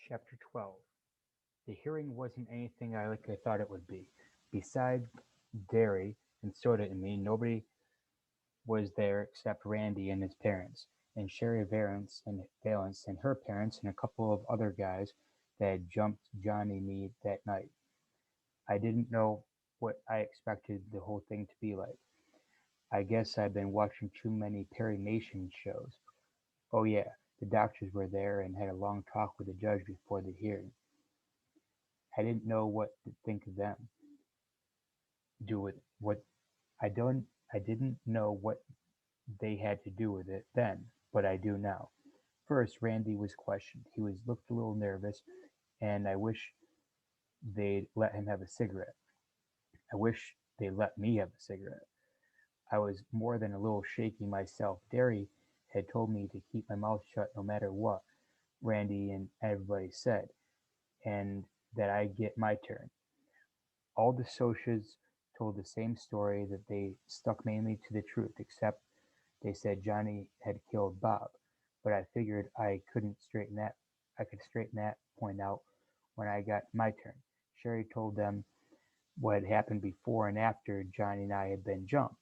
Chapter 12. The hearing wasn't anything I thought it would be. Besides Derry and Soda and me, nobody was there except Randy and his parents, and Sherry Valance and her parents, and a couple of other guys that had jumped Johnny and me that night. I didn't know what I expected the whole thing to be like. I guess I'd been watching too many Perry Mason shows. Oh yeah, the doctors were there and had a long talk with the judge before the hearing. I didn't know what to think of them. Do with what I don't I didn't know what they had to do with it then, but I do now. First, Randy was questioned. He was looked a little nervous, and I wish they'd let him have a cigarette. I wish they let me have a cigarette. I was more than a little shaky myself. Derry had told me to keep my mouth shut no matter what Randy and everybody said, and that I'd get my turn. All the Socs told the same story that they stuck mainly to the truth, except they said Johnny had killed Bob. But I figured I could straighten that point out when I got my turn. Sherry told them what had happened before and after Johnny and I had been jumped.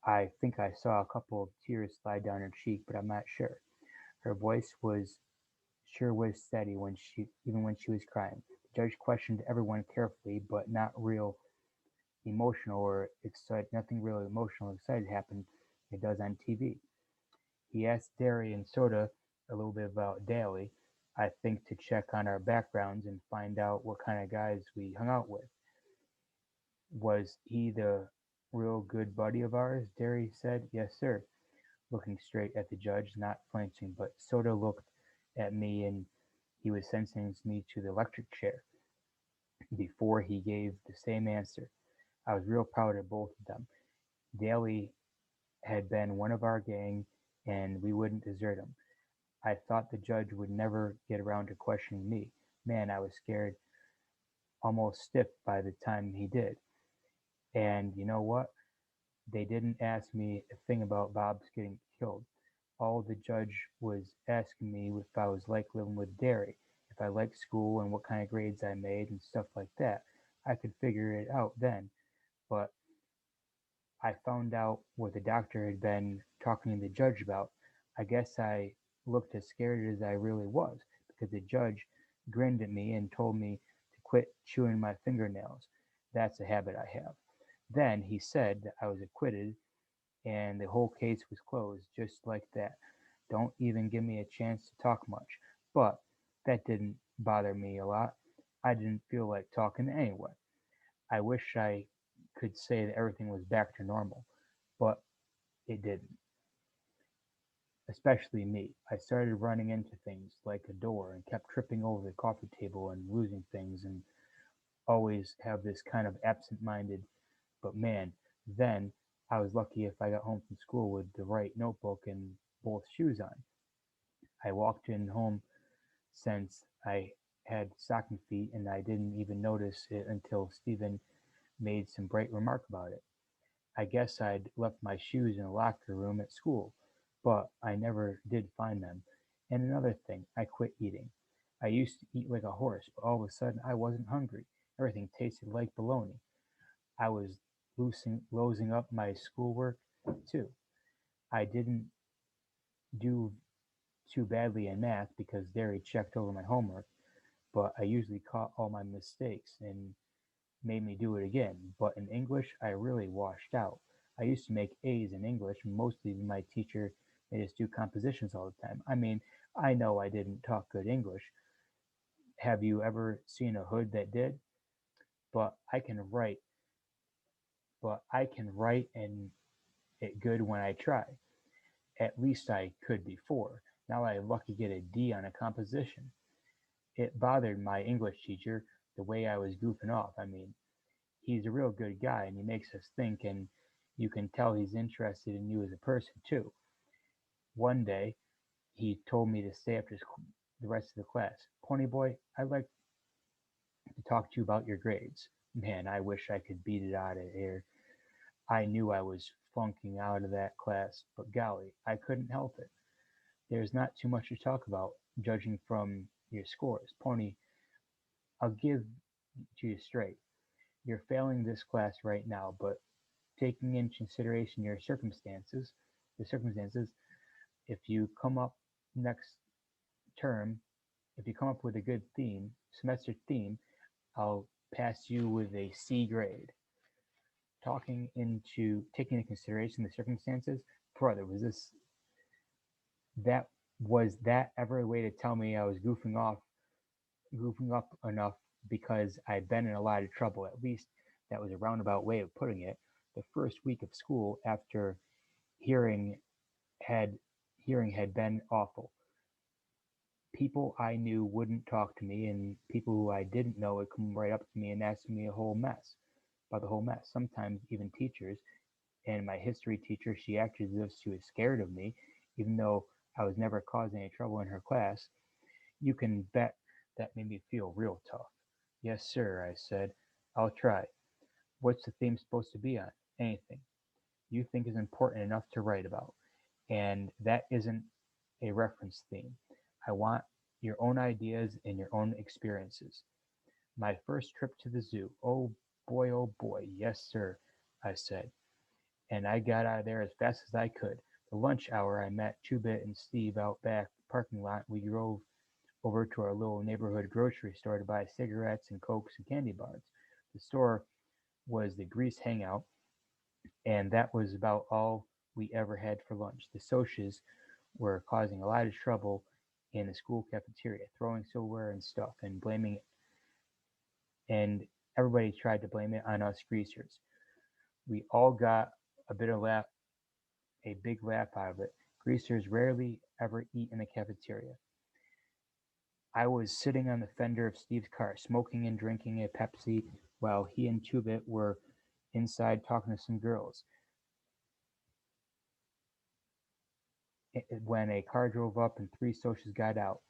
I think I saw a couple of tears slide down her cheek, but I'm not sure. Her voice was steady even when she was crying. The judge questioned everyone carefully, but not real emotional or excited. Nothing really emotional or excited happened. It does on TV. He asked Derry and Soda a little bit about Daly, I think to check on our backgrounds and find out what kind of guys we hung out with. Was he the real good buddy of ours? Derry said, yes, sir, looking straight at the judge, not flinching, but Soda looked at me and he was sentencing me to the electric chair before he gave the same answer. I was real proud of both of them. Daly had been one of our gang and we wouldn't desert him. I thought the judge would never get around to questioning me. Man, I was scared almost stiff by the time he did. And you know what? They didn't ask me a thing about Bob's getting killed. All the judge was asking me if I was like living with Derry, if I liked school and what kind of grades I made and stuff like that. I could figure it out then, but I found out what the doctor had been talking to the judge about. I guess I looked as scared as I really was because the judge grinned at me and told me to quit chewing my fingernails. That's a habit I have. Then he said that I was acquitted and the whole case was closed just like that. Don't even give me a chance to talk much. But that didn't bother me a lot. I didn't feel like talking anyway. I wish I could say that everything was back to normal, but it didn't. Especially me. I started running into things like a door and kept tripping over the coffee table and losing things and always have this kind of absent minded, but man, then I was lucky if I got home from school with the right notebook and both shoes on. I walked in home since I had stocking feet and I didn't even notice it until Stephen made some bright remark about it. I guess I'd left my shoes in a locker room at school, but I never did find them. And another thing, I quit eating. I used to eat like a horse, but all of a sudden I wasn't hungry. Everything tasted like bologna. I was losing up my schoolwork too. I didn't do too badly in math because Derry checked over my homework, but I usually caught all my mistakes and made me do it again. But in English, I really washed out. I used to make A's in English, mostly my teacher made us do compositions all the time. I mean, I know I didn't talk good English. Have you ever seen a hood that did? But I can write, but I can write and it good when I try. At least I could before. Now I lucky get a D on a composition. It bothered my English teacher the way I was goofing off. I mean, he's a real good guy and he makes us think and you can tell he's interested in you as a person too. One day he told me to stay after the rest of the class. Pony boy, I'd like to talk to you about your grades. Man, I wish I could beat it out of here. I knew I was flunking out of that class, but golly, I couldn't help it. There's not too much to talk about, judging from your scores. Pony, I'll give to you straight. You're failing this class right now, but taking into consideration your circumstances, if you come up next term, if you come up with a good semester theme, I'll pass you with a C grade. Taking into consideration the circumstances, brother, that was that ever a way to tell me I was goofing up enough because I'd been in a lot of trouble? At least that was a roundabout way of putting it. The first week of school after hearing had hearing had been awful. People I knew wouldn't talk to me, and people who I didn't know would come right up to me and ask me about the whole mess. Sometimes even teachers, and my history teacher, she acted as if she was scared of me, even though I was never causing any trouble in her class. You can bet that made me feel real tough. Yes, sir, I said. I'll try. What's the theme supposed to be on? Anything you think is important enough to write about. And that isn't a reference theme. I want your own ideas and your own experiences. My first trip to the zoo. Oh boy, yes, sir, I said. And I got out of there as fast as I could. The lunch hour, I met Chubit and Steve out back parking lot. We drove over to our little neighborhood grocery store to buy cigarettes and cokes and candy bars. The store was the grease hangout, and that was about all we ever had for lunch. The Socs were causing a lot of trouble in the school cafeteria, throwing silverware and stuff, and everybody tried to blame it on us greasers. We all got a bit of laugh, a big laugh out of it. Greasers rarely ever eat in the cafeteria. I was sitting on the fender of Steve's car, smoking and drinking a Pepsi, while he and Chubit were inside talking to some girls. When a car drove up and three Socs got out,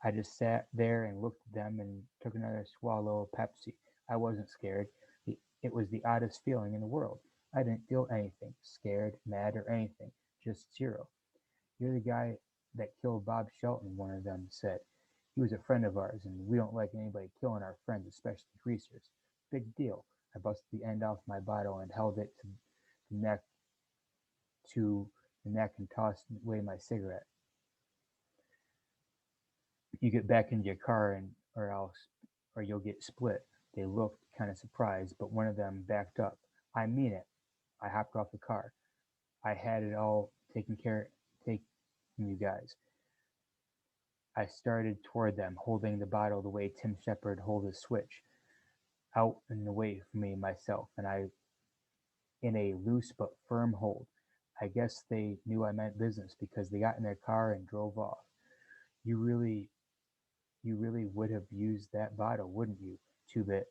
I just sat there and looked at them and took another swallow of Pepsi. I wasn't scared. It was the oddest feeling in the world. I didn't feel anything, scared, mad, or anything, just zero. You're the guy that killed Bob Shelton, one of them said. He was a friend of ours, and we don't like anybody killing our friends, especially greasers. Big deal. I busted the end off my bottle and held it the neck to the neck and tossed away my cigarette. You get back into your car or you'll get split. They looked kind of surprised, but one of them backed up. I mean it. I hopped off the car. I had it all taken you guys. I started toward them, holding the bottle the way Tim Shepard holds a switch, out and away from me myself, and I in a loose but firm hold. I guess they knew I meant business because they got in their car and drove off. You really you really would have used that bottle, wouldn't you? Two-Bit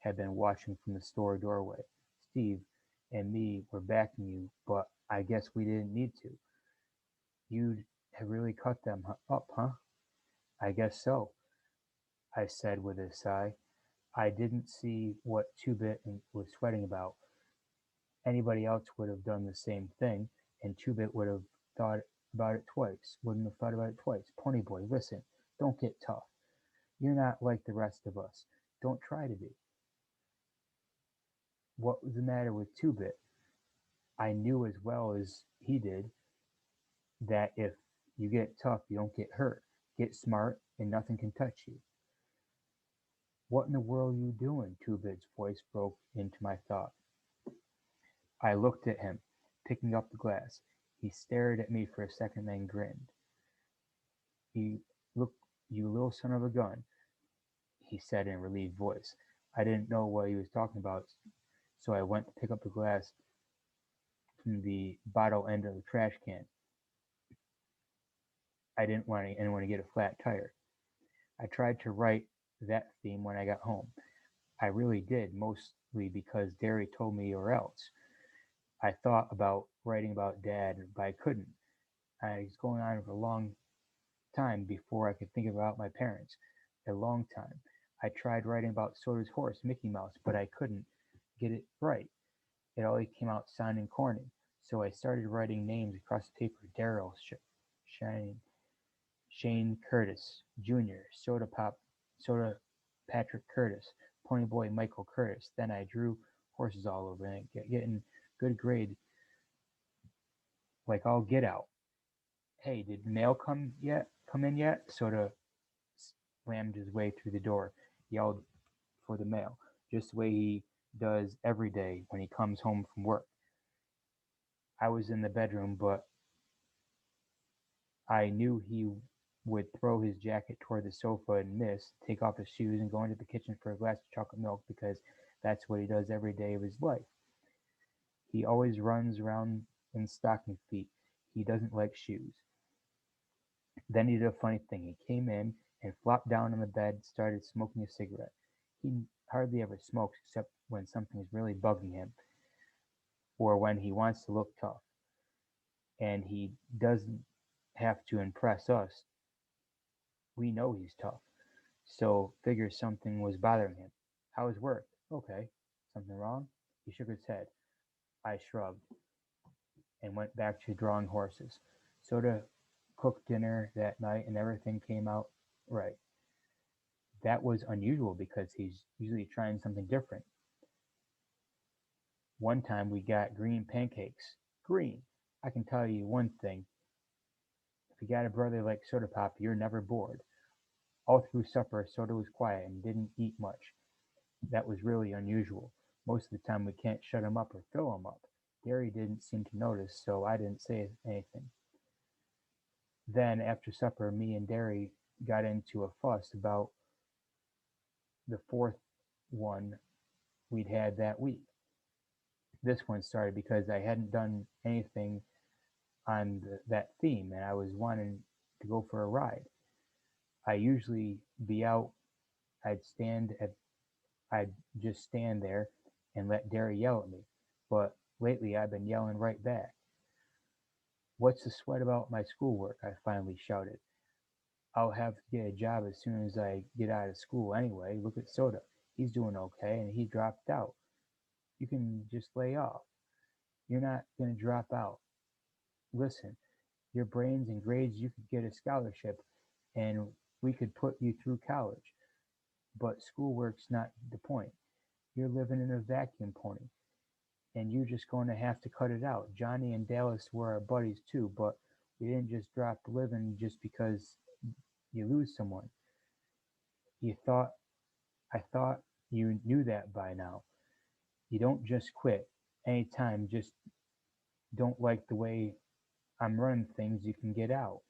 had been watching from the store doorway. Steve and me were backing you, but I guess we didn't need to. You'd have really cut them up, huh? I guess so, I said with a sigh. I didn't see what Two-Bit was sweating about. Anybody else would have done the same thing, and Two-Bit would have thought about it twice. Wouldn't have thought about it twice. Ponyboy, listen, don't get tough. You're not like the rest of us. Don't try to be. What was the matter with Two-Bit? I knew as well as he did that if you get tough, you don't get hurt. Get smart, and nothing can touch you. What in the world are you doing? Two-Bit's voice broke into my thought. I looked at him, picking up the glass. He stared at me for a second, then grinned. "You look, you little son of a gun," he said in a relieved voice. I didn't know what he was talking about, so I went to pick up the glass from the bottle end of the trash can. I didn't want anyone to get a flat tire. I tried to write that theme when I got home. I really did, mostly because Derry told me or else. I thought about writing about Dad, but I couldn't. I was going on for a long time before I could think about my parents. A long time. I tried writing about Soda's horse, Mickey Mouse, but I couldn't get it right. It always came out sounding corny. So I started writing names across the paper. Daryl, Shane, Shane Curtis Jr., Soda Patrick Curtis, Ponyboy Michael Curtis. Then I drew horses all over and getting good grade like all get out. Hey, did the mail come yet? Come in yet? Soda slammed his way through the door, yelled for the mail, just the way he does every day when he comes home from work. I was in the bedroom, but I knew he would throw his jacket toward the sofa and miss, take off his shoes, and go into the kitchen for a glass of chocolate milk because that's what he does every day of his life. He always runs around in stocking feet. He doesn't like shoes. Then he did a funny thing. He came in and flopped down on the bed, started smoking a cigarette. He hardly ever smokes except when something's really bugging him or when he wants to look tough. And he doesn't have to impress us. We know he's tough. So figures something was bothering him. How was work? Okay. Something wrong? He shook his head. I shrugged and went back to drawing horses. Soda cooked dinner that night and everything came out right. That was unusual because he's usually trying something different. One time we got green pancakes. Green. I can tell you one thing. If you got a brother like Soda Pop, you're never bored. All through supper, Soda was quiet and didn't eat much. That was really unusual. Most of the time we can't shut him up or fill him up. Gary didn't seem to notice, so I didn't say anything. Then, after supper, me and Derry got into a fuss about the fourth one we'd had that week. This one started because I hadn't done anything on that theme and I was wanting to go for a ride. I usually be out, I'd stand at, I'd just stand there and let Derry yell at me. But lately I've been yelling right back. What's the sweat about my schoolwork? I finally shouted. I'll have to get a job as soon as I get out of school anyway. Look at Soda. He's doing okay and he dropped out. You can just lay off. You're not going to drop out. Listen, your brains and grades, you could get a scholarship and we could put you through college. But schoolwork's not the point. You're living in a vacuum, Pony, and you're just going to have to cut it out. Johnny and Dallas were our buddies too, but we didn't just drop living just because you lose someone. You thought I thought you knew that by now. You don't just quit anytime. Just don't like the way I'm running things. You can get out.